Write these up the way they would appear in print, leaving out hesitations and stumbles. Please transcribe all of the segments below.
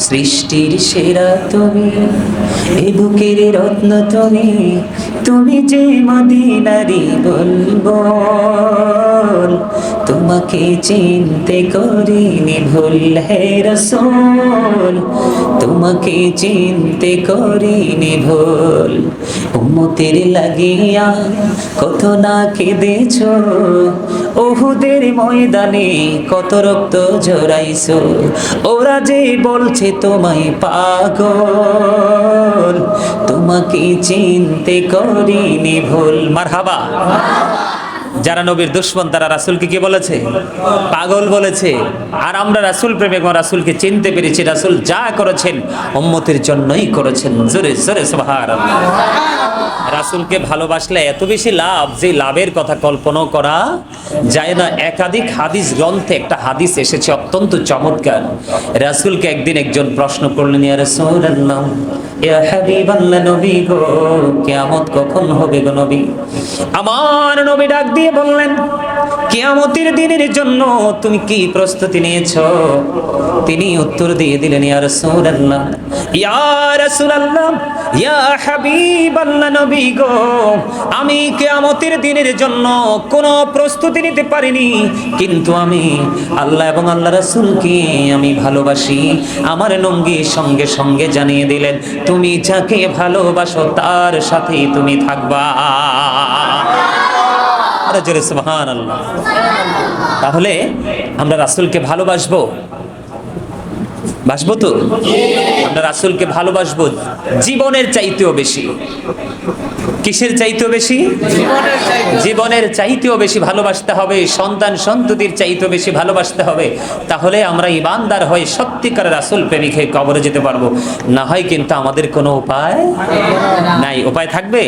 সৃষ্টির সেরা তুমি, এ বুকের রত্ন তুমি, তুমি যে মদিনারি বুলবুল, তোমাকে চিনতে করিনি ভুল হে রাসূল, তোমাকে চিনতে করিনি ভুল। উম্মতের লাগিয়া কত না কেঁদেছো, উহুদের ময়দানে কত রক্ত ঝরাইছো, ওরা যে বলছে তোমায় পাগল, তোমাকে চিনতে করিনি ভুল। মারহাবা। যারা নবীর দুশমন তারা রাসূলকে কি বলেছে? পাগল বলেছে। আর আমরা রাসূল প্রেমিক, রাসূলকে চিনতে পেরেছি। রাসূল যা করেছেন উম্মতের জন্যই করেছেন। জোরে জোরে সুবহানাল্লাহ। রাসূলকে ভালোবাসলে এত বেশি লাভ, যে লাভের কথা কল্পনা করা যায় না। একাধিক হাদিস গ্রন্থে একটা হাদিস এসেছে অত্যন্ত চমৎকার। রাসূলকে একদিন একজন প্রশ্ন করলেন, ইয়া রাসূলুল্লাহ, ইয়া হাবিবাল্লাহ, নবী গো, কিয়ামত কখন হবে গো নবী? আমার নবী ডাক দিয়ে বললেন, কিয়ামতের দিনের জন্য তুমি কি প্রস্তুতি নিয়েছো? তিনি উত্তর দিয়ে দিলেন, ইয়া রাসূলুল্লাহ, ইয়া রাসূলুল্লাহ, ইয়া হাবিবাল্লাহ, নবী গো, আমি কিয়ামতের দিনের জন্য কোনো প্রস্তুতি নিতে পারিনি, কিন্তু আমি আল্লাহ এবং আল্লাহ রাসূলকে আমি ভালোবাসি। আমার নবী সঙ্গে সঙ্গে জানিয়ে দিলেন, তুমি যাকে ভালোবাসো তার সাথেই তুমি থাকবা। জোরে সুবহানাল্লাহ। তাহলে আমরা রাসূলকে ভালোবাসবো, বাসবো তো? আমরা রাসূলকে ভালোবাসবো জীবনের চাইতেও বেশি। কিসের চাইতেও বেশি? জীবনের চাইতেও বেশি ভালোবাসতে হবে, সন্তান সন্ততির চাইতেও বেশি ভালোবাসতে হবে। তাহলে আমরা ঈমানদার হয়ে সত্যিকার রাসূল প্রেমিক হয়ে কবরে যেতে পারবো। না হয় কিন্তু আমাদের কোনো উপায় নাই। উপায় থাকবে?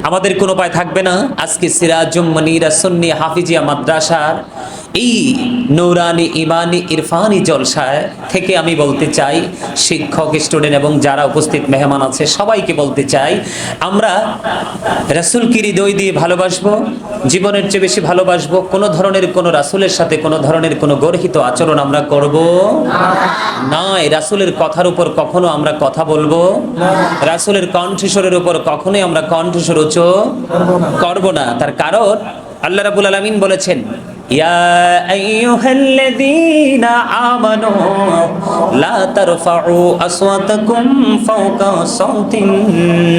আমাদের কোনো উপায় থাকবে না। আজকে সিরাজুম মুনীরা সুন্নি হাফিজিয়া মাদ্রাসার এই নূরানি ইমানি ইরফানি জলসায় থেকে আমি বলতে চাই, শিক্ষক, স্টুডেন্ট এবং যারা উপস্থিত মেহমান আছে সবাইকে বলতে চাই, আমরা রাসূলকে হৃদয় দিয়ে ভালোবাসবো, জীবনের চেয়ে বেশি ভালোবাসবো। কোনো ধরনের কোনো রাসূলের সাথে কোনো ধরনের কোনো গর্হিত আচরণ আমরা করব না। রাসূলের কথার উপর কখনো আমরা কথা বলবো, রাসূলের কণ্ঠস্বরের উপর কখনোই আমরা কণ্ঠস্বর উঁচু করব না। তার কারণ আল্লাহ রাব্বুল আলামিন বলেছেন, ইয়া আইয়ুহাল্লাযীনা আমানু লা তারফাউ আসওয়াতাকুম ফাওকা সাওতিন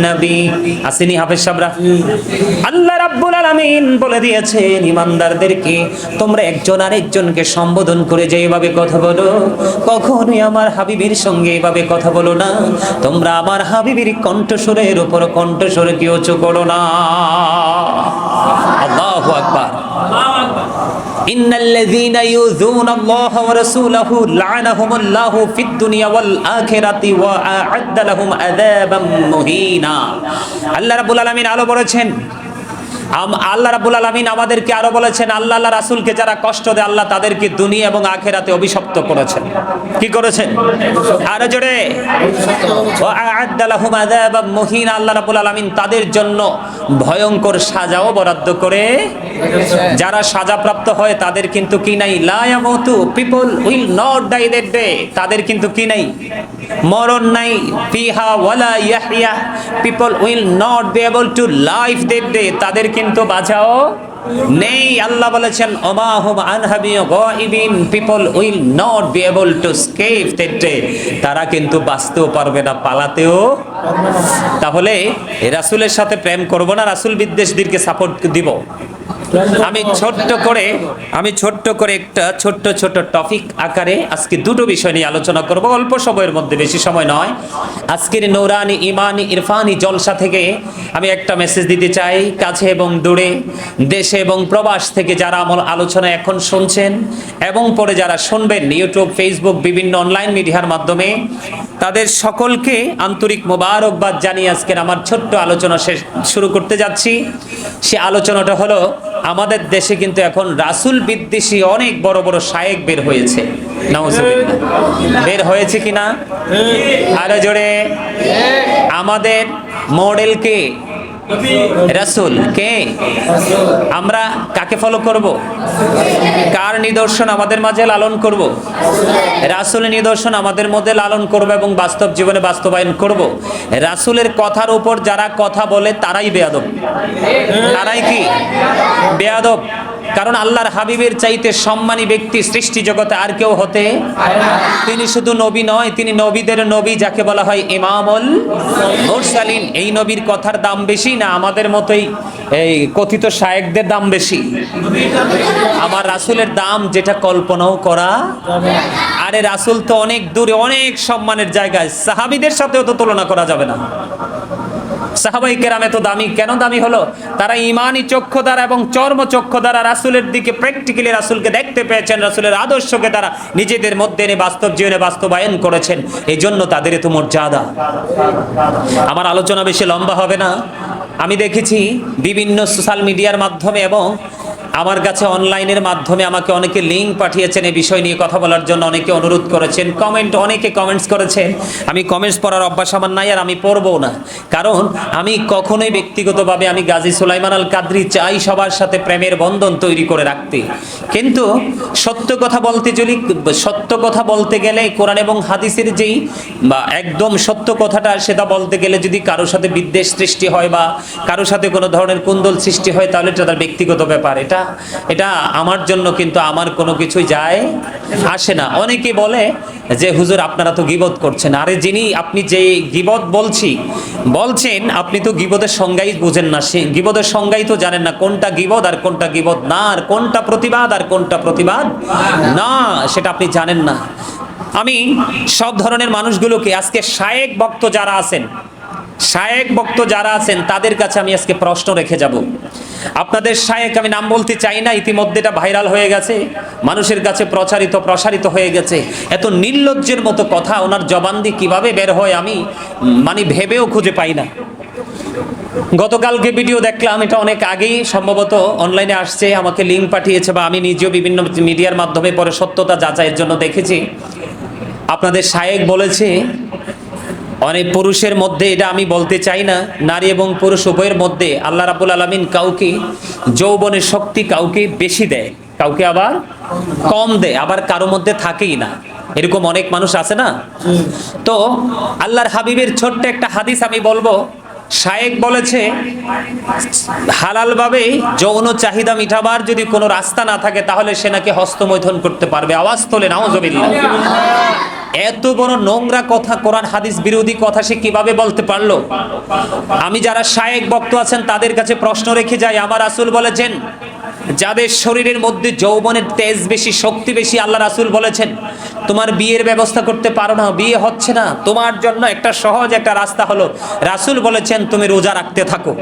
নবী। আসেনি হাফেজ সাহেবরা? আল্লাহ রাব্বুল আলামিন বলে দিয়েছেন ঈমানদারদেরকে, তোমরা একজন আরেকজনকে সম্বোধন করে যেভাবে কথা বলো, কখনোই আমার হাবিবের সঙ্গে এভাবে কথা বলো না। তোমরা আমার হাবিবের কণ্ঠস্বরের উপর কণ্ঠস্বর কি উঁচু করো না। আল্লাহু আকবার। ইন্নাল্লাযীনা ইউযুনাল্লাহা ওয়া রাসূলাহু লা'নাহুমুল্লাহু ফিদ দুনিয়া ওয়াল আখিরাতি ওয়া আ'আদ্দা লাহুম আযাবাম মুহিনা। আল্লাহ রাব্বুল আলামিন আলো বলেছেন, আল্লাহ রাব্বুল আলামিন আমাদেরকে আরো বলেছেন, আল্লাহ আল্লাহ রাসূলকে যারা কষ্ট দেয় আল্লাহ তাদেরকে দুনিয়া এবং আখিরাতে অভিশপ্ত করেছেন। কি করেছেন? আরো জোরে, ওয়া আ'আদ্দা লাহুম আযাবাম মুহিনা। আল্লাহ রাব্বুল আলামিন তাদের জন্য ভয়ঙ্কর সাজাও বরাদ্দ করে। যারা সাজাপ্রাপ্ত হয় তাদের কিন্তু কি নাই? লা ইয়ামুতু, people will not die that day. তাদের কিন্তু কি নাই? মরণ নাই। ফিহা ওয়ালা ইয়াহইয়া, people will not be able to live that day. তাদের কিন্তু বাঁচাও নেই। আল্লাহ বলেছেন, ওমা হুম আনহা বিগাইবিন, people will not be able to escape that day. তারা কিন্তু বাঁচতেও পারবে না, পালাতেও। তাহলে রাসূলের সাথে প্রেম করব না, রাসূল বিদ্বেষীদেরকে সাপোর্ট দিব। আমি ছোট্ট করে একটা ছোট্ট টপিক আকারে আজকে দুটো বিষয় নিয়ে আলোচনা করব, অল্প সময়ের মধ্যে, বেশি সময় নয়। আজকের নূরানি ইমানি ইরফানি জলসা থেকে আমি একটা মেসেজ দিতে চাই, কাছে এবং দূরে, দেশে এবং প্রবাস থেকে যারা আমার আলোচনা এখন শুনছেন এবং পরে যারা শুনবেন ইউটিউব, ফেসবুক, বিভিন্ন অনলাইন মিডিয়ার মাধ্যমে, তাদের সকলকে আন্তরিক মোবারকবাদ জানিয়ে আজকের আমার ছোট্ট আলোচনা শুরু করতে যাচ্ছি। সে আলোচনাটা হলো, আমাদের দেশে কিন্তু এখন রাসূল বিদ্বেষী অনেক বড় বড় শায়েখ বের হয়েছে। নাউজুবিল্লাহ। বের হয়েছে কিনা? আরো জোরে। আমাদের মডেলকে রাসূল কে? আমরা কাকে ফলো করব? কার নিদর্শন আমাদের মাঝে লালন করব? রাসূলের নিদর্শন আমাদের মধ্যে লালন করব এবং বাস্তব জীবনে বাস্তবায়ন করব। রাসূলের কথার উপর যারা কথা বলে তারাই বেয়াদব। তারাই কি বেয়াদব? কারণ আল্লাহর হাবিবের চাইতে সম্মানী ব্যক্তি সৃষ্টি জগতে আর কেউ হতে। তিনি শুধু নবী নয়, তিনি নবীদের নবী, যাকে বলা হয় ইমামুল মুরসালিন। এই নবীর কথার দাম বেশি না আমাদের মতোই এই কথিত শায়েখদের দাম বেশি? আমার রাসূলের দাম যেটা কল্পনাও করা। আরে রাসূল তো অনেক দূরে, অনেক সম্মানের জায়গায়, সাহাবীদের সাথেও তো তুলনা করা যাবে না। সাহাবায়ে কেরাম এত দামি কেন? দামি হলো তারা ঈমানি চক্ষু দ্বারা এবং চর্ম চক্ষু দ্বারা রাসূলের দিকে প্র্যাকটিক্যালি রাসূলকে দেখতে পেয়েছেন, রাসূলের আদর্শকে তারা নিজেদের মধ্যে এনে বাস্তব জীবনে বাস্তবায়ন করেছেন। এই জন্য তাদের এত মর্যাদা। আমার আলোচনা বেশি লম্বা হবে না। আমি দেখেছি বিভিন্ন সোশ্যাল মিডিয়ার মাধ্যমে এবং আমার কাছে অনলাইনের মাধ্যমে আমাকে অনেকে লিঙ্ক পাঠিয়েছেন এই বিষয় নিয়ে কথা বলার জন্য, অনেকে অনুরোধ করেছেন, অনেকে কমেন্টস করেছেন। আমি কমেন্টস পড়ার অভ্যাস আমার নাই, আর আমি পড়বও না। কারণ আমি কখনোই ব্যক্তিগতভাবে আমি গাজী সুলাইমান আল কাদরি চাই সবার সাথে প্রেমের বন্ধন তৈরি করে রাখতে। কিন্তু সত্য কথা বলতে গেলে কোরআন এবং হাদিসের যেই বা একদম সত্য কথাটা, সেটা বলতে গেলে যদি কারোর সাথে বিদ্বেষ সৃষ্টি হয় বা কারোর সাথে কোনো ধরনের কুন্দল সৃষ্টি হয়, তাহলে এটা তার ব্যক্তিগত ব্যাপার। এটা আমার জন্য কিন্তু আমার কোনো কিছুই যায় আসে না। অনেকে বলে যে হুজুর আপনারা তো গীবত করছেন। আরে আপনি যে গীবত বলছেন আপনি তো গীবতের সংজ্ঞাই বুঝেন না। সে গীবতের সংজ্ঞাই তো জানেন না, কোনটা গীবত আর কোনটা গীবত না, আর কোনটা প্রতিবাদ আর কোনটা প্রতিবাদ না, সেটা আপনি জানেন না। আমি সব ধরনের মানুষগুলোকে আজকে শায়েখ ভক্ত যারা আছেন তাদের কাছে আমি আজকে প্রশ্ন রেখে যাব। আপনাদের শায়েখ, আমি নাম বলতে চাই না, ইতিমধ্যে এটা ভাইরাল হয়ে গেছে, মানুষের কাছে প্রসারিত হয়ে গেছে। এত নির্লজ্জের মতো কথা ওনার জবান দিয়ে কিভাবে বের হয় আমি ভেবেও খুঁজে পাই না। গতকালকে ভিডিও দেখলাম, এটা অনেক আগেই সম্ভবত অনলাইনে আসছে, আমাকে লিঙ্ক পাঠিয়েছে বা আমি নিজেও বিভিন্ন মিডিয়ার মাধ্যমে পরে সত্যতা যাচাইয়ের জন্য দেখেছি। আপনাদের শায়েখ বলেছে অনেক পুরুষের মধ্যে, এটা আমি বলতে চাই না, নারী এবং পুরুষ উভয়ের মধ্যে আল্লাহ রাব্বুল আলামিন কাউকে যৌবনের শক্তি কাউকে বেশি দেয়, কাউকে আবার কম দেয়, আবার কারো মধ্যে থাকেই না। এরকম অনেক মানুষ আছে না? তো আল্লাহর হাবিবের ছোট্ট একটা হাদিস আমি বলবো। শায়েখ বলেছে হালালভাবে যৌন চাহিদা মিটাবার যদি কোনো রাস্তা না থাকে তাহলে সে নাকি হস্তমৈথুন করতে পারবে। আওয়াজ তোলে নাউজুবিল্লাহ। এত বড় নোংরা কথা, কোরআন হাদিস বিরোধী কথা সে কিভাবে বলতে পারলো? আমি যারা শায়েখ ভক্ত আছেন তাদের কাছে প্রশ্ন রেখে যাই, আমার রাসূল বলেছেন যাদের শরীরের মধ্যে যৌবনের তেজ বেশি, শক্তি বেশি, আল্লাহ রাসূল বলেছেন তোমার বিয়ের ব্যবস্থা করতে পারো না, বিয়ে হচ্ছে না, তোমার জন্য একটা সহজ একটা রাস্তা হলো, রাসূল বলেছেন তুমি রোজা রাখতে থাকো।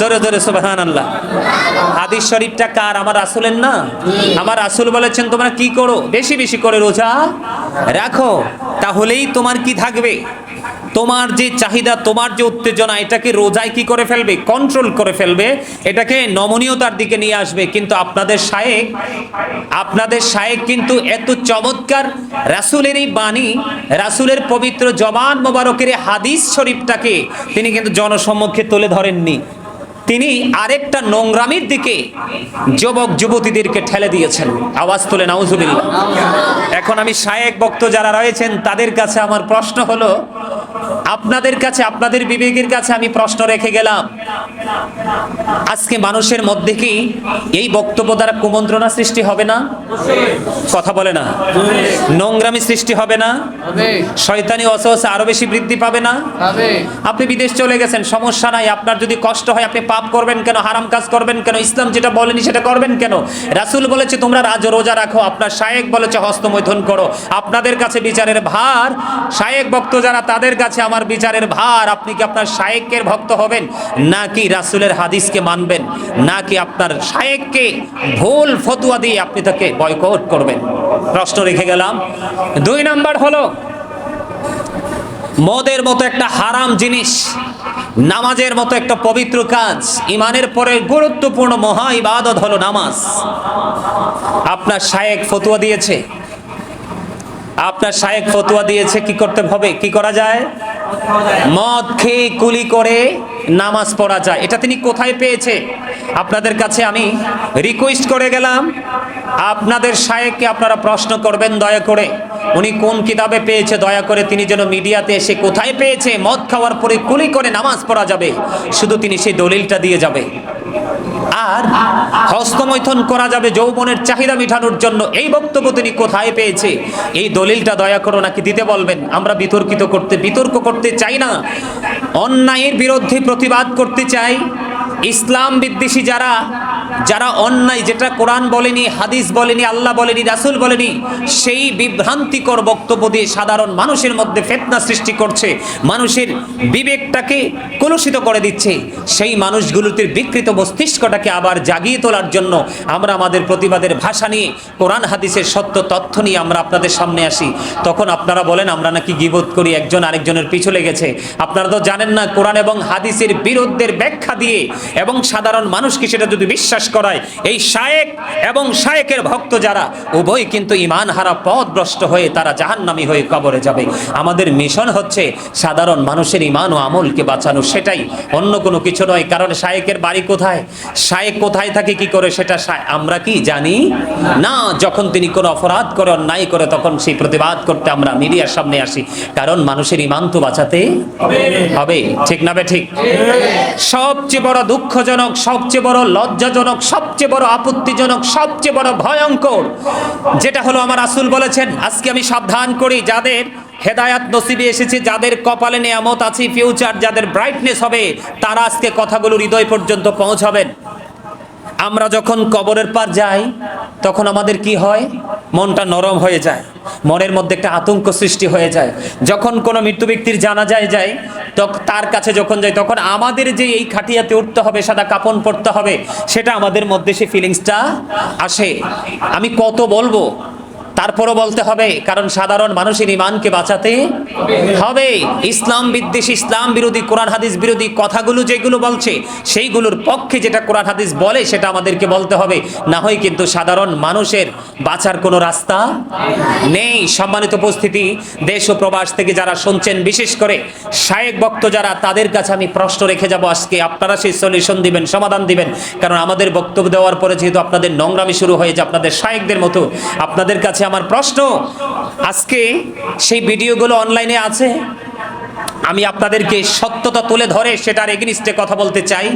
জোরে জোরে সুবহানাল্লাহ। হাদিস শরীফটা কার? আমার রাসূলের না? আমার রাসূল বলেছেন তোমরা কি করো? বেশি বেশি করে রোজা রাখো, তাহলেই তোমার কি থাকবে? তোমার যে চাহিদা, তোমার যে উত্তেজনা, এটাকে রোজায় কি করে ফেলবে? কন্ট্রোল করে ফেলবে, এটাকে নমনীয়তার দিকে নিয়ে আসবে। কিন্তু আপনাদের শায়েখ কিন্তু এত চমৎকার রাসূলের এই বাণী, রাসূলের পবিত্র জবান মোবারকের হাদিস শরীফটাকে তিনি কিন্তু জনসম্মুখে তুলে ধরেননি। তিনি আরেকটা নোংরামির দিকে যুবক যুবতীদেরকে ঠেলে দিয়েছেন। আওয়াজ তুলে নাউজুবিল্লাহ। এখন আমি শায়েখ ভক্ত যারা রয়েছেন তাদের কাছে আমার প্রশ্ন হলো, আপনাদের কাছে, আপনাদের বিবেকের কাছে আমি প্রশ্ন রেখে গেলাম, আজকে মানুষের মধ্যে কি এই বক্তব্য দ্বারা কুমন্ত্রণা সৃষ্টি হবে না? কথা বলে না? নোংরামি সৃষ্টি হবে না? শয়তানি ওয়াসওয়াসা আরো বেশি বৃদ্ধি পাবে না? আপনি বিদেশ চলে গেছেন, সমস্যা নাই, আপনার যদি কষ্ট হয় আপনি পাপ করবেন কেন, হারাম কাজ করবেন কেন, ইসলাম যেটা বলেনি সেটা করবেন কেন? রাসূল বলেছে তোমরা রোজা রাখো, আপনার শায়েখ বলেছে হস্তমৈথুন করো। আপনাদের কাছে বিচারের ভার, শায়েখ ভক্ত যারা তাদের কাছে আমার বিচারের ভার, আপনি কি আপনার শায়েখের ভক্ত হবেন নাকি রাসূলের হাদিসকে মানবেন, নাকি আপনার শায়েখকে ভুল ফতোয়া দিয়ে আপনি তাকে বয়কট করবেন? প্রশ্ন রেখে গেলাম। 2 নাম্বার হলো মদের মতো একটা হারাম জিনিস, নামাজের মতো একটা পবিত্র কাজ, ইমানের পরে গুরুত্বপূর্ণ মহা ইবাদত হলো নামাজ। আপনার শায়েখ ফতোয়া দিয়েছে কি করতে হবে, কি করা যায়? মদ খেয়ে কুলি করে নামাজ পড়া যায়, এটা তিনি কোথায় পেয়েছে? আপনাদের কাছে আমি রিকোয়েস্ট করে গেলাম, আপনাদের শায়েখকে আপনারা প্রশ্ন করবেন দয়া করে, উনি কোন কিতাবে পেয়েছে দয়া করে তিনি যেন মিডিয়াতে এসে কোথায় পেয়েছে মদ খাওয়ার পরে কুলি করে নামাজ পড়া যাবে, শুধু তিনি সেই দলিলটা দিয়ে যাবে। আর হস্তমৈথুন করা যাবে যৌবনের চাহিদা মেটানোর জন্য, এই বক্তব্য তিনি কোথায় পেয়েছে? এই দলিলটা দয়া করো নাকি দিতে বলবেন। আমরা বিতর্ক করতে চাই না, অন্যায়ের বিরুদ্ধে প্রতিবাদ করতে চাই। ইসলাম বিদ্বেষী যারা অন্যায়, যেটা কোরআন বলেনি, হাদিস বলেনি, আল্লাহ বলেনি, রাসূল বলেনি, সেই বিভ্রান্তিকর বক্তব্য দিয়ে সাধারণ মানুষের মধ্যে ফিতনা সৃষ্টি করছে, মানুষের বিবেকটাকে কলুষিত করে দিচ্ছে, সেই মানুষগুলোতে বিকৃত মস্তিষ্কটাকে আবার জাগিয়ে তোলার জন্য আমরা আমাদের প্রতিবাদের ভাষা নিয়ে, কোরআন হাদিসের সত্য তথ্য নিয়ে আমরা আপনাদের সামনে আসি। তখন আপনারা বলেন আমরা নাকি গীবত করি, একজন আরেকজনের পিছু লেগেছে। আপনারা তো জানেন না, কোরআন এবং হাদিসের বিরুদ্ধের ব্যাখ্যা দিয়ে এবং সাধারণ মানুষকে সেটা যদি বিশ্বাস করায়, এই শায়েখ এবং শায়েখের ভক্ত যারা, উভয় কিন্তু ঈমান হারা পথভ্রষ্ট হয়ে তারা জাহান্নামী হয়ে কবরে যাবে। আমাদের মিশন হচ্ছে সাধারণ মানুষের ঈমান ও আমলকে বাঁচানো, সেটাই, অন্য কোনো কিছু নয়। কারণ শায়েখের বাড়ি কোথায়, শায়েখ কোথায় থাকে, কি করে, সেটা আমরা কি জানি না। যখন তিনি কোনো অপরাধ করে, অন্যায় করে, তখন সেই প্রতিবাদ করতে আমরা মিডিয়ার সামনে আসি, কারণ মানুষের ঈমান তো বাঁচাতে হবে, ঠিক না বে ঠিক? সবচেয়ে বড় দুঃখজনক, সবচেয়ে বড় লজ্জাজনক, সবচেয়ে বড় আপত্তিজনক, সবচেয়ে বড় ভয়ঙ্কর যেটা হলো, আমার রাসূল বলেছেন, আজকে আমি সাবধান করি, যাদের হেদায়াত নসিবে এসেছে, যাদের কপালে নিয়ামত আছে, ফিউচার যাদের ব্রাইটনেস হবে, তারা আজকে কথাগুলো হৃদয় পর্যন্ত পৌঁছাবেন। আমরা যখন কবরের পার যাই তখন আমাদের কি হয়? মনটা নরম হয়ে যায়, মনের মধ্যে একটা আতঙ্ক সৃষ্টি হয়ে যায়। যখন কোনো মৃত্যু ব্যক্তির জানাজায় যায়, তার কাছে যখন যাই, তখন আমাদের যে এই খাটিয়াতে উঠতে হবে, সাদা কাপড় পরতে হবে, সেটা আমাদের মধ্যে সেই ফিলিংসটা আসে। আমি কত বলবো, তারপরও বলতে হবে, কারণ সাধারণ মানুষের ঈমানকে বাঁচাতে হবে। ইসলাম বিদ্বেষী, ইসলাম বিরোধী, কোরআন হাদিস বিরোধী কথাগুলো যেগুলো বলছে, সেইগুলোর পক্ষে যেটা কোরআন হাদিস বলে সেটা আমাদেরকে বলতে হবে, না হয় কিন্তু সাধারণ মানুষের বাঁচার কোনো রাস্তা নেই। সম্মানিত উপস্থিতি, দেশ ও প্রবাস থেকে যারা শুনছেন, বিশেষ করে শায়েখ ভক্ত যারা, তাদের কাছে আমি প্রশ্ন রেখে যাব আজকে, আপনারা সেই সলিউশন দিবেন, সমাধান দিবেন। কারণ আমাদের বক্তব্য দেওয়ার পরে যেহেতু আপনাদের নোংরামি শুরু হয়ে যায় আপনাদের শায়েখদের মতো, আপনাদের কাছে আমার প্রশ্ন, আজকে সেই ভিডিওগুলো অনলাইনে আছে, আমি আপনাদেরকে সত্যতা তুলে ধরে সেটার এগেইনস্টে কথা বলতে চাই।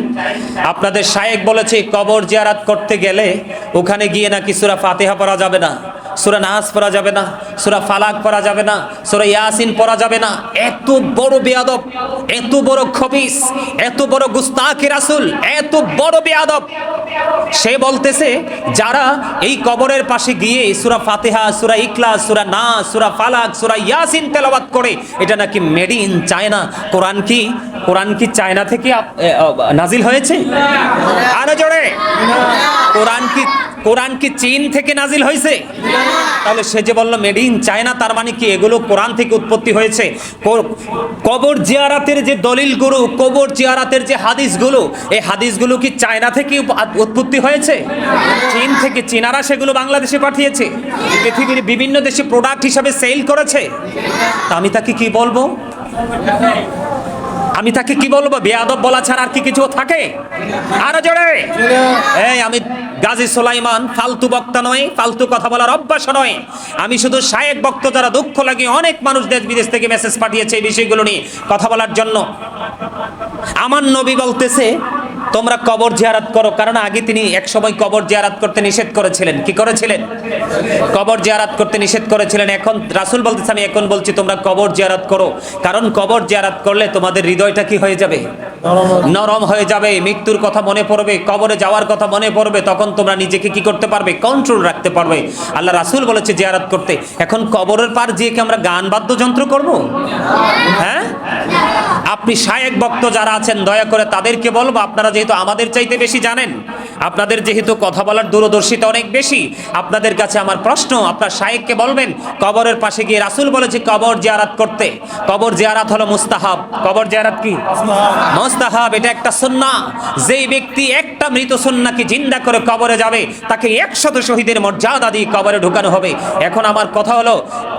আপনাদের শায়েখ বলেছে কবর জিয়ারত করতে গেলে ওখানে গিয়ে নাকি সূরা ফাতিহা পড়া যাবে না, সূরা নাস পড়া যাবে না, সূরা ফালাক পড়া যাবে না, সূরা ইয়াসিন পড়া যাবে না। এত বড় বেয়াদব, এত বড় খবিস, এত বড় গুস্তাখে রাসূল, এত বড় বেয়াদব। সে বলতেছে যারা এই কবরের পাশে গিয়ে সূরা ফাতিহা, সূরা ইখলাস, সূরা নাস, সূরা ফালাক, সূরা ইয়াসিন তেলাওয়াত করে, এটা নাকি মেড ইন চায়না। কোরআন কি চায়না থেকে নাজিল হয়েছে? আরো জোরে, কোরআন কি চীন থেকে নাজিল হয়েছে? তাহলে সে যে বলল মেড ইন চায়না, তার মানে কি এগুলো কোরআন থেকে উৎপত্তি হয়েছে? কবর জিয়ারাতের যে দলিলগুলো, কবর জিয়ারাতের যে হাদিসগুলো, এই হাদিসগুলো কি চায়না থেকে উৎপত্তি হয়েছে? চীন থেকে। চীনারা সেগুলো বাংলাদেশে পাঠিয়েছে, পৃথিবীর বিভিন্ন দেশে প্রোডাক্ট হিসাবে সেল করেছে। তা আমি তাকে কি বলবো? বেয়াদব বলা ছাড়া আর কি কিছু থাকে? আরো জোরে, এই আমি গাজী সুলাইমান ফালতু বক্তা নয়, ফালতু কথা বলার অভ্যাস নয়। আমি শুধু শায়েখ ভক্ত যারা দুঃখ লাগে, অনেক মানুষ দেশ বিদেশ থেকে মেসেজ পাঠিয়েছে এই বিষয়গুলো নিয়ে কথা বলার জন্য। আমার নবী বলতেছে তোমরা কবর জিয়ারত করো, কারণ আগে তিনি এক সময় কবর জিয়ারত করতে নিষেধ করেছিলেন। কি করেছিলেন? কবর জিয়ারত করতে নিষেধ করেছিলেন। এখন রাসূল বলতেছে আমি এখন বলছি তোমরা কবর জিয়ারত করো, কারণ কবর জিয়ারত করলে তোমাদের হৃদয়টা কি হয়ে যাবে? নরম হয়ে যাবে। মৃত্যুর কথা মনে পড়বে, কবরে যাওয়ার কথা মনে পড়বে, তখন তোমরা নিজেকে কি করতে পারবে? কন্ট্রোল রাখতে পারবে। আল্লাহ রাসূল বলেছে জিয়ারত করতে। এখন কবরের পার গিয়ে কি আমরা গান বাদ্যযন্ত্র করব? হ্যাঁ, আপনি শায়েখ ভক্ত যারা আছেন দয়া করে তাদেরকে বলবো, আপনারা যেহেতু আমাদের চাইতে বেশি জানেন, আপনাদের যেহেতু কথা বলার দূরদর্শিতা অনেক বেশি, আপনাদের কাছে আমার প্রশ্ন, আপনার শায়েখকে বলবেন কবরের পাশে গিয়ে রাসূল বলেছে কবর জিয়ারত করতে। কবর জিয়ারত হলো মুস্তাহাব। কবর জিয়ারত কি? মুস্তাহাব। এটা একটা সুন্নাহ। যেই ব্যক্তি একটা মৃত সুন্নাহকে জিন্দা করে কবরে যাবে, তাকে 100 শহীদের মর্যাদা দিয়ে কবরে ঢুকানো হবে। এখন আমার কথা হলো,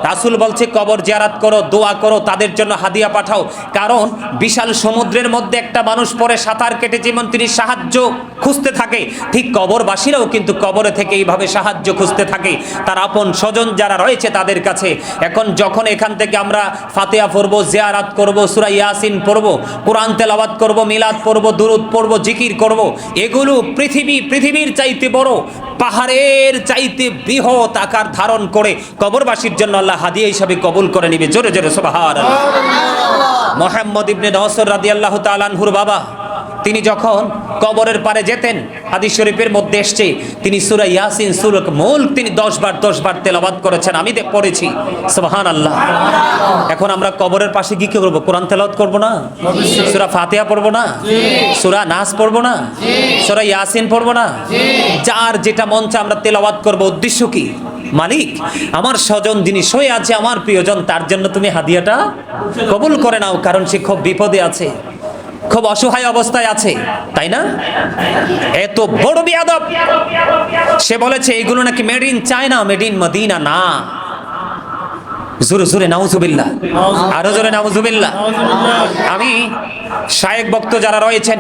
রাসূল বলছে কবর জিয়ারত করো, দোয়া করো, তাদের জন্য হাদিয়া পাঠাও। কারণ বিশাল সমুদ্রের মধ্যে একটা মানুষ পরে সাঁতার কেটে যেমন তিনি সাহায্য খুঁজতে থাকে, ঠিক কবরবাসীরাও কিন্তু কবরে থেকে এইভাবে সাহায্য খুঁজতে থাকে তার আপন স্বজন যারা রয়েছে তাদের কাছে। এখন যখন এখান থেকে আমরা ফাতিহা পড়ব, জিয়ারত করব, সূরা ইয়াসিন পড়ব, কোরআন তেলাওয়াত করব, মিলাদ পড়ব, দুরূদ পড়ব, জিকির করব, এগুলো পৃথিবীর চাইতে বড়, পাহাড়ের চাইতে বৃহৎ আকার ধারণ করে কবরবাসীর জন্য আল্লাহ হাদিয়া হিসাবে কবুল করে নেবে। জোরে জোরে সুবহানাল্লাহ। মুহাম্মদ ইবনে নসর রাদিয়াল্লাহু তাআলা আনহুর বাবা, তিনি যখন কবরের পারে যেতেন, হাদিস শরীফের মধ্যে এসেছে তিনি সূরা ইয়াসিন সূরা মুলক তিনি 10 বার তেলাওয়াত করেছেন। আমি পড়েছি। সুবহানাল্লাহ। এখন আমরা কবরের পাশে গিয়ে কি করব? কোরআন তেলাওয়াত করব না? সূরা ফাতিহা পড়ব না? সূরা নাস পড়ব না? সূরা ইয়াসিন পড়ব না? যার যেটা মন চায় আমরা তেলাওয়াত করব। উদ্দেশ্য কি? মালিক, আমার স্বজন যিনি শুয়ে আছে, আমার প্রিয়জন, তার জন্য তুমি হাদিয়াটা কবুল করে নাও, কারণ সে খুব বিপদে আছে, খুব অসহায় অবস্থায় আছে, তাই না? এত বড় বিয়াদব, সে বলেছে এগুলো নাকি made in China, made in Medina না। জোরে জোরে নাউজুবিল্লাহ, আরো জোরে নাউজুবিল্লাহ। আমি শায়েখ ভক্ত যারা রয়েছেন,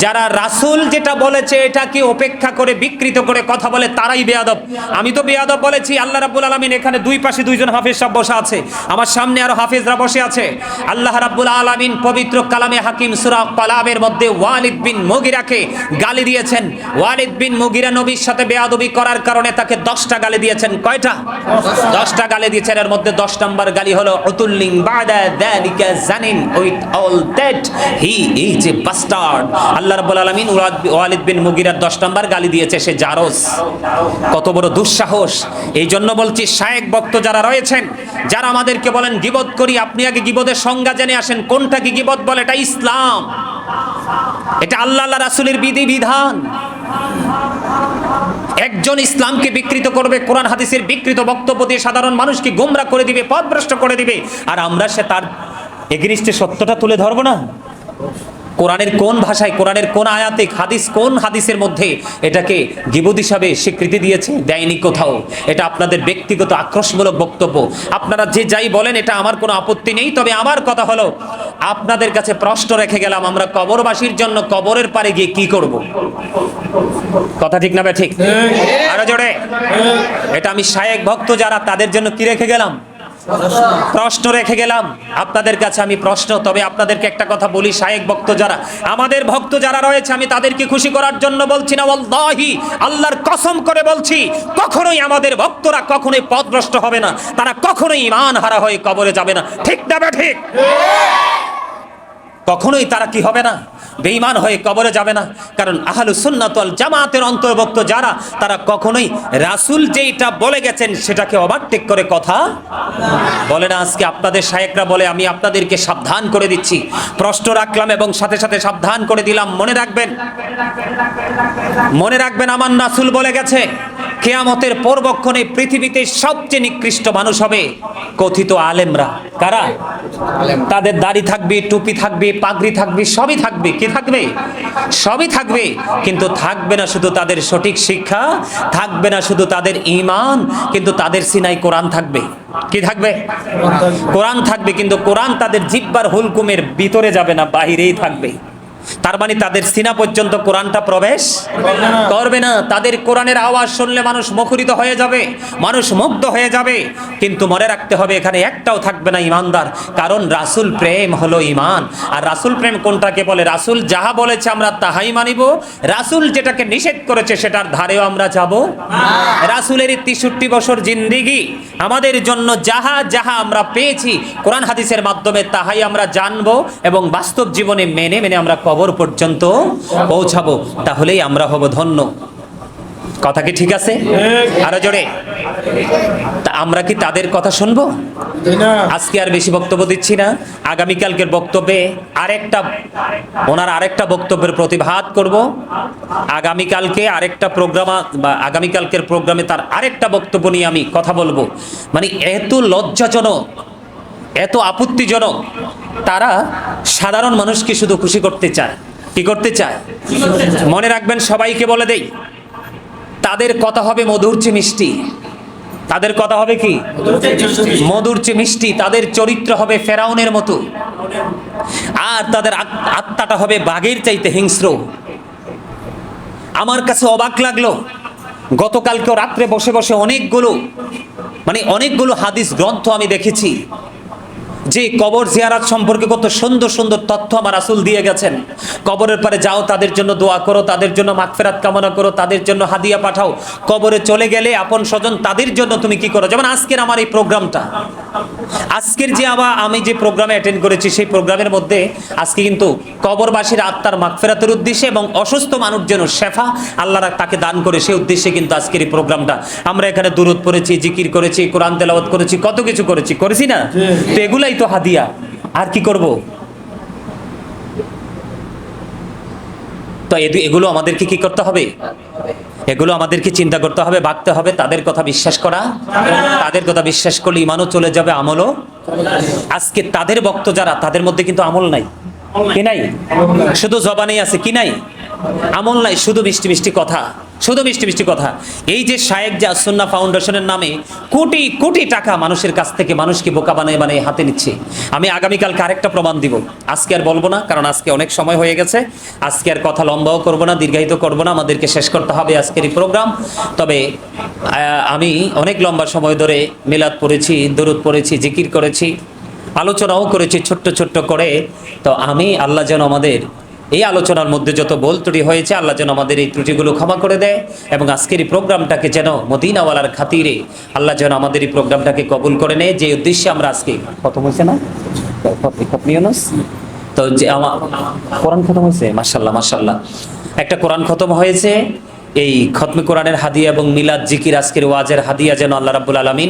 যারা রাসূল যেটা বলেছে এটাকে উপেক্ষা করে বিকৃত করে কথা বলে, তারাই বেয়াদব। আমি তো বেয়াদব বলেছি। আল্লাহ রাব্বুল আলামিন এখানে দুই পাশে দুইজন হাফেজ সাহেব বসে আছে, আমার সামনে আরো হাফেজরা বসে আছে। আল্লাহ রাব্বুল আলামিন পবিত্র কালামে হাকিম সূরা কালামের মধ্যে ওয়ালিদ বিন মুগিরাকে গালি দিয়েছেন। ওয়ালিদ বিন মুগিরা নবীর সাথে বেয়াদবি করার কারণে তাকে 10টা গালি দিয়েছেন। কয়টা? 10টা গালি দিয়েছেন। এর মধ্যে 10 নম্বর গালি হলো উতুল্লিং বাদা যালিকা জানিন, with all that he is a bastard. আল্লাহ রাব্বুল আলামিন ওয়ালিদ বিন মুগিরার 10 নম্বর গালি দিয়েছে, সে জারজ। কত বড় দুঃসাহস! এই জন্য বলছি, শায়েখ ভক্ত যারা রয়েছেন, যারা আমাদেরকে বলেন গীবত করি, আপনি আগে গীবতের সংজ্ঞা জেনে আসেন। কোনটা কি গীবত বলে? এটা ইসলাম, এটা আল্লাহ রাসূলের বিধিবিধান। একজন ইসলামকে বিকৃত করবে, কোরআন হাদিসের বিকৃত বক্তব্য দিয়ে সাধারণ মানুষকে গোমরা করে দিবে, পথভ্রষ্ট করে দিবে, আর আমরা সে তার এগেইনস্টে সত্যটা তুলে ধরবো না? কোরআনের কোন ভাষায়, কোরআনের কোন আয়াতে, কোন হাদিসের মধ্যে এটাকে গীবত হিসাবে স্বীকৃতি দিয়েছে? দেয়নি কোথাও। এটা আপনাদের ব্যক্তিগত আক্রোশমূলক বক্তব্য, আপনারা যে যাই বলেন, এটা আমার কোনো আপত্তি নেই। তবে আমার কথা হলো, আপনাদের কাছে প্রশ্ন রেখে গেলাম, আমরা কবরবাসীর জন্য কবরের পারে গিয়ে কি করব? কথা ঠিক না বে ঠিক? আরো জোরে। এটা আমি শায়েখ ভক্ত যারা, তাদের জন্য কি রেখে গেলাম? প্রশ্ন রেখে গেলাম আপনাদের কাছে আমি প্রশ্ন। তবে আপনাদেরকে একটা কথা বলি, শায়েখ ভক্ত যারা, আমাদের ভক্ত যারা রয়েছে, আমি তাদেরকে খুশি করার জন্য বলছি না, ওয়াল্লাহি আল্লাহর কসম করে বলছি, কখনোই আমাদের ভক্তরা কখনোই পথভ্রষ্ট হবে না, তারা কখনোই ঈমান হারা হয়ে কবরে যাবে না। ঠিক না বে ঠিক? কখনোই তারা কি হবে না? বেঈমান হয়ে কবরে যাবে না। কারণ আহলুস সুন্নাত ওয়াল জামাতের অন্তর্ভুক্ত যারা, তারা কখনোই রাসূল যেটা বলে গেছেন সেটাকে ওভারটেক করে কথা বলে না। আজকে আপনাদের শায়েখরা বলে, আমি আপনাদেরকে সাবধান করে দিচ্ছি, প্রশ্ন রাখলাম এবং সাথে সাথে সাবধান করে দিলাম। মনে রাখবেন আমার রাসূল বলে গেছে, কিয়ামতের পরবক্ষণে পৃথিবীতে সবচেয়ে নিকৃষ্ট মানুষ হবে কথিত আলেমরা। কারা? তাদের দাড়ি থাকবে, টুপি থাকবে, পাগড়ি থাকবে, সবই থাকবে। কি থাকবে? সবই থাকবে। কিন্তু থাকবে না শুধু তাদের সঠিক শিক্ষা, থাকবে না শুধু তাদের ঈমান, কিন্তু তাদের সিনায় কোরআন থাকবে। কি থাকবে? কোরআন থাকবে। কিন্তু কোরআন তাদের জিহ্বার হুলকুমের ভিতরে যাবে না, বাহিরেই থাকবে। তার মানে তাদের সিনা পর্যন্ত কোরআনটা প্রবেশ করবে না। তাদের কোরআনের আওয়াজ শুনলে মানুষ মুখরিত হয়ে যাবে, মানুষ মুগ্ধ হয়ে যাবে, কিন্তু মনে রাখতে হবে এখানে একটাও থাকবে না ইমানদার। কারণ রাসূল প্রেম হলো ইমান। আর রাসূল প্রেম কোনটাকে বলে? রাসূল যাহা বলেছে আমরা তাহাই মানিব, রাসূল যেটাকে নিষেধ করেছে সেটার ধারেও আমরা যাব। রাসূলের 63 বছর জিন্দেগি আমাদের জন্য যাহা যাহা আমরা পেয়েছি কোরআন হাদিসের মাধ্যমে, তাহাই আমরা জানবো এবং বাস্তব জীবনে মেনে মেনে আমরা কবর পর্যন্ত পৌঁছাবো। তাহলেই আমরা হব ধন্য। কথা কি ঠিক আছে? আরো জোরে। তা আমরা কি তাদের কথা শুনবো? আজকে আর বেশি বক্তব্য দিচ্ছি না, আগামীকালকের বক্তব্যে ওনার আরেকটা বক্তব্যের প্রতিবাদ করব। আগামীকালকে আরেকটা প্রোগ্রাম বা আগামীকালকের প্রোগ্রামে তার আরেকটা বক্তব্য নিয়ে আমি কথা বলবো। মানে এত লজ্জাজনক, এত আপত্তিজনক, তারা সাধারণ মানুষকে শুধু খুশি করতে চায়। কি করতে চায়? মনে রাখবেন, সবাইকে বলে দেই, তাদের কথা হবে মধুর চেয়ে মিষ্টি। তাদের কথা হবে কি? মধুর চেয়ে মিষ্টি। তাদের চরিত্র হবে ফেরাউনের মতো, আর তাদের আত্মাটা হবে বাঘের চাইতে হিংস্র। আমার কাছে অবাক লাগলো, গতকালকে রাত্রে বসে বসে অনেকগুলো হাদিস গ্রন্থ আমি দেখেছি যে কবর জিয়ারত সম্পর্কে কত সুন্দর সুন্দর তথ্য আমার রাসূল দিয়ে গেছেন। কবরের পারে যাও, তাদের জন্য দোয়া করো, তাদের জন্য মাগফিরাত কামনা করো, তাদের জন্য হাদিয়া পাঠাও। কবরে চলে গেলে আপন স্বজন তাদের জন্য তুমি কি করো? যেমন আজকের আমার এই প্রোগ্রামটা, আজকের যে আমি যে প্রোগ্রামে অ্যাটেন্ড করেছি, সেই প্রোগ্রামের মধ্যে আজকে কিন্তু কবরবাসীর আত্মার মাগফিরাতের উদ্দেশ্যে এবং অসুস্থ মানুষ যেন শেফা আল্লাহ তাকে দান করে, সেই উদ্দেশ্যে কিন্তু আজকের এই প্রোগ্রামটা। আমরা এখানে দুরূদ পড়েছি, জিকির করেছি, কোরআন তেলাওয়াত করেছি, কত কিছু করেছি না? তো এগুলাই তো হাদিয়া। আর কি করব? তো এগুলো আমাদেরকে কি করতে হবে? এগুলো আমাদেরকে চিন্তা করতে হবে, ভাবতে হবে। তাদের কথা বিশ্বাস করা, তাদের কথা বিশ্বাস করলে ইমানও চলে যাবে, আমলও। আজকে তাদের ভক্ত যারা, তাদের মধ্যে কিন্তু আমল নাই। কি নাই? শুধু জবানেই আছে, কি নাই? আমল নাই, শুধু মিষ্টি মিষ্টি কথা, শুধু মিষ্টি মিষ্টি কথা। এই যে শায়েখ জাজ সুন্নাহ ফাউন্ডেশনের নামে কোটি কোটি টাকা মানুষের কাছ থেকে মানুষকে বোকা বানিয়ে বানিয়ে হাতে নিচ্ছে। আমি আগামীকালকে আরেকটা প্রমাণ দিব, আজকে আর বলবো না, কারণ আজকে অনেক সময় হয়ে গেছে। আজকে আর কথা লম্বাও করবো না, দীর্ঘায়িত করবো না, আমাদেরকে শেষ করতে হবে আজকের এই প্রোগ্রাম। তবে আমি অনেক লম্বা সময় ধরে মিলাদ পড়েছি, দরুদ পড়েছি, জিকির করেছি, আলোচনাও করেছি ছোট্ট ছোট্ট করে। তো আমি আল্লাহ যেন আমাদের এই আলোচনার মধ্যে যত ভুল ত্রুটি হয়েছে, আল্লাহ যেন আমাদের এই ত্রুটিগুলো ক্ষমা করে দেয়, এবং আজকের এই প্রোগ্রামটাকে যেন মদিনাওয়ালার খাতিরে আল্লাহ যেন আমাদের এই প্রোগ্রামটাকে কবুল করে নেয়, যে উদ্দেশ্যে আমরা আজকে খতম হয়েছে না তো, যে আমার কোরআন খতম হয়েছে, মাশাআল্লাহ মাশাআল্লাহ, একটা কোরআন খতম হয়েছে। এই খতমে কোরআনের হাদিয়া এবং মিলাদ জিকির আজকের ওয়াজের হাদিয়া যেন আল্লাহ রাব্বুল আলামিন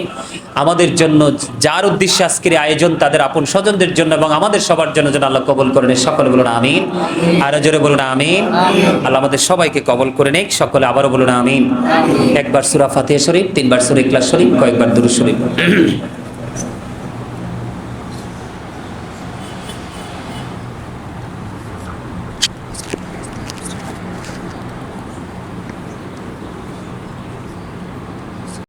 আমাদের জন্য, যার উদ্দেশ্যে আজকের আয়োজন, তাদের আপন স্বজনদের জন্য এবং আমাদের সবার জন্য যেন আল্লাহ কবুল করে নেয়। সকলে বলুন আমিন। আরো জোরে বলুন আমিন। আল্লাহ আমাদের সবাইকে কবুল করে নেক। সকলে আবারও বলুন আমিন। একবার সূরা ফাতিহা শরীফ, 3বার সূরা ইখলাস শরীফ, কয়েকবার দুরূদ শরীফ।